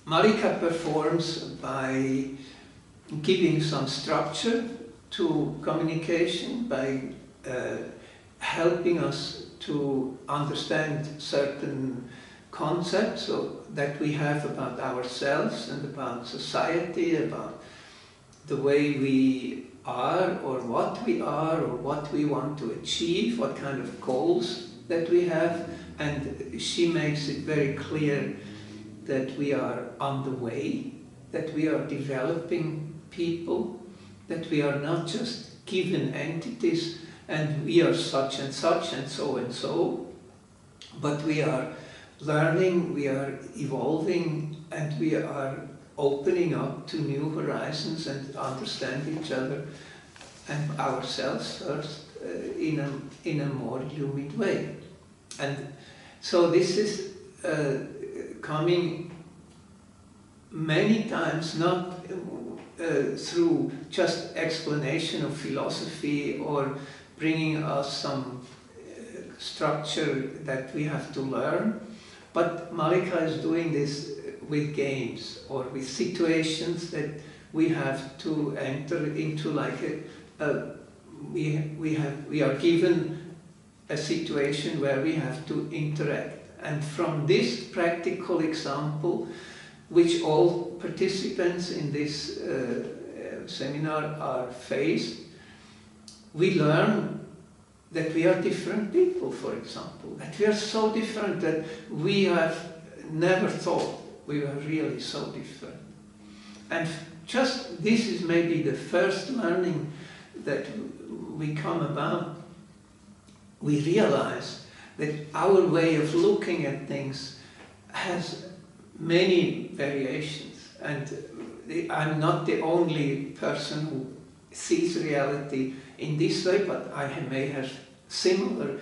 Marika performs by giving some structure to communication, by helping us to understand certain concepts that we have about ourselves and about society, about the way we are or what we want to achieve, what kind of goals that we have. And she makes it very clear that we are on the way, that we are developing people, that we are not just given entities and we are such and so, but we are learning, we are evolving, and we are opening up to new horizons and understand each other and ourselves first in a more illumined way. And so this is coming many times, not through just explanation of philosophy or bringing us some structure that we have to learn, but Marika is doing this with games or with situations that we have to enter into, like we are given a situation where we have to interact. And from this practical example, which all participants in this seminar are faced, we learn that we are different people, for example, that we are so different that we have never thought we were really so different. And just this is maybe the first learning that we come about. We realize that our way of looking at things has many variations, and I'm not the only person who sees reality in this way, but I may have similar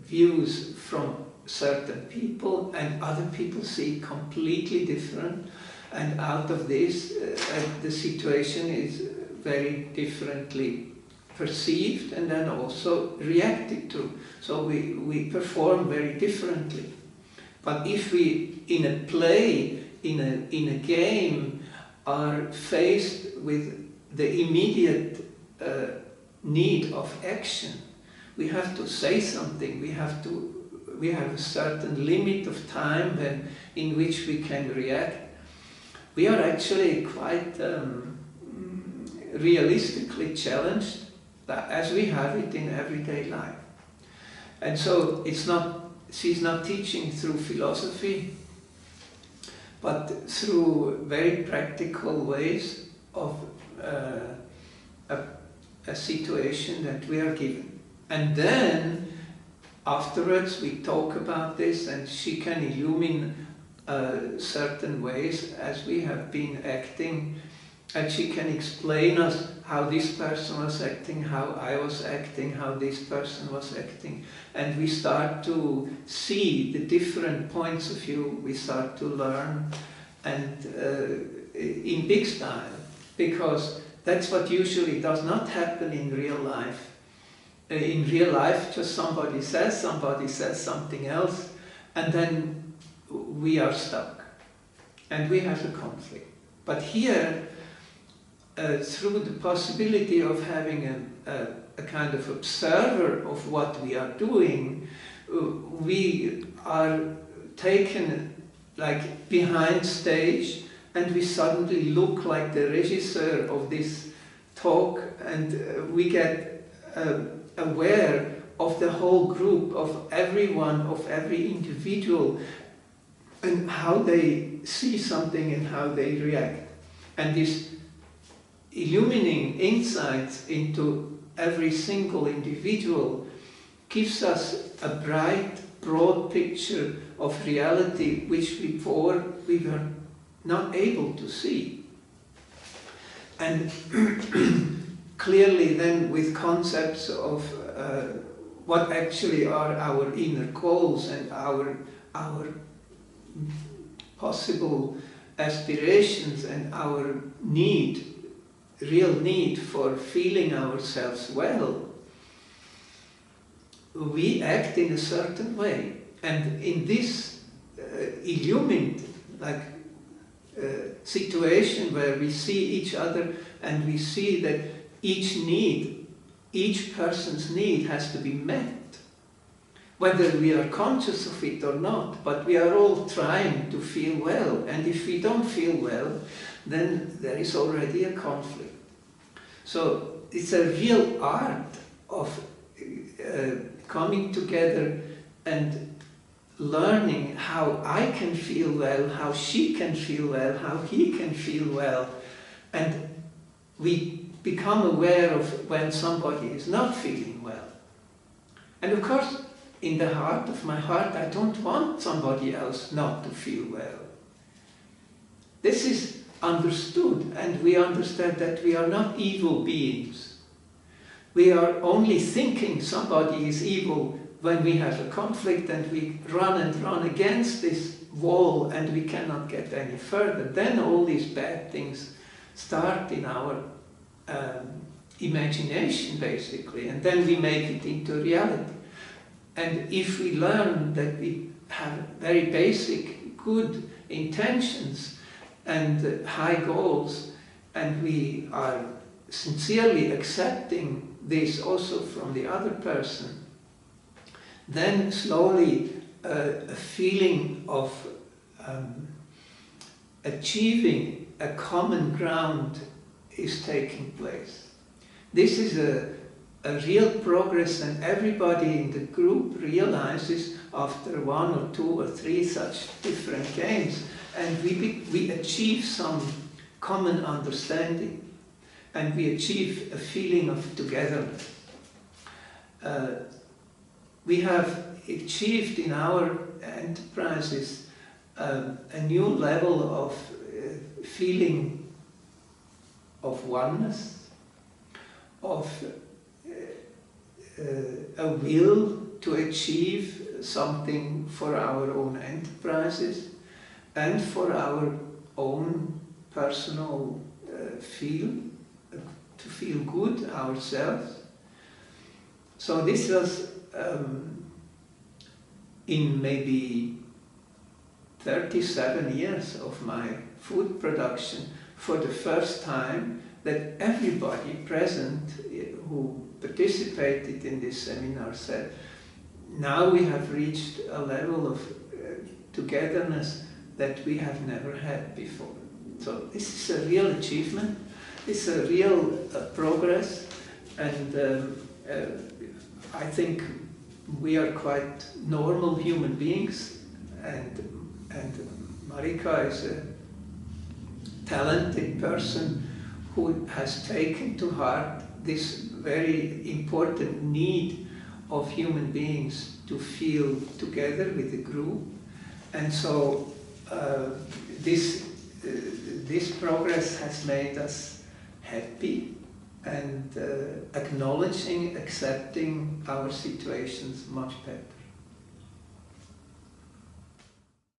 views from certain people, and other people see completely different, and out of this the situation is very differently perceived and then also reacted to. So we perform very differently. But if we, in a play, in a game, are faced with the immediate need of action, we have to say something, we have a certain limit of time in which we can react. We are actually quite realistically challenged, as we have it in everyday life. And so she's not teaching through philosophy, but through very practical ways of a situation that we are given. And then afterwards we talk about this, and she can illumine certain ways as we have been acting, and she can explain us how this person was acting, how I was acting, how this person was acting, and we start to see the different points of view. We start to learn, and in big style, because that's what usually does not happen in real life. In real life, just somebody says something else, and then we are stuck, and we have a conflict. But here, through the possibility of having a kind of observer of what we are doing, we are taken like behind stage, and we suddenly look like the regisseur of this talk, and we get aware of the whole group, of everyone, of every individual, and how they see something and how they react. And this illumining insights into every single individual gives us a bright, broad picture of reality which before we were not able to see. And clearly then with concepts of what actually are our inner goals and our possible aspirations and our real need for feeling ourselves well, we act in a certain way. And in this illumined like situation where we see each other and we see that each person's need has to be met, whether we are conscious of it or not, but we are all trying to feel well, and if we don't feel well, then there is already a conflict. So it's a real art of coming together and learning how I can feel well, how she can feel well, how he can feel well, and we become aware of when somebody is not feeling well. And of course, in the heart of my heart, I don't want somebody else not to feel well. This is understood, and we understand that we are not evil beings. We are only thinking somebody is evil when we have a conflict and we run against this wall and we cannot get any further. Then all these bad things start in our imagination, basically, and then we make it into reality. And if we learn that we have very basic good intentions and high goals, and we are sincerely accepting this also from the other person, then slowly a feeling of achieving a common ground is taking place. This is a real progress, and everybody in the group realizes after 1 or 2 or 3 such different games, and we achieve some common understanding, and we achieve a feeling of togetherness. We have achieved in our enterprises a new level of feeling of oneness, of a will to achieve something for our own enterprises and for our own personal to feel good ourselves. So this was in maybe 37 years of my food production, for the first time that everybody present who participated in this seminar said, now we have reached a level of togetherness that we have never had before. So this is a real achievement, it's a real progress, and I think we are quite normal human beings, and Marika is a talented person who has taken to heart this very important need of human beings to feel together with the group. And so this progress has made us happy and acknowledging, accepting our situations much better.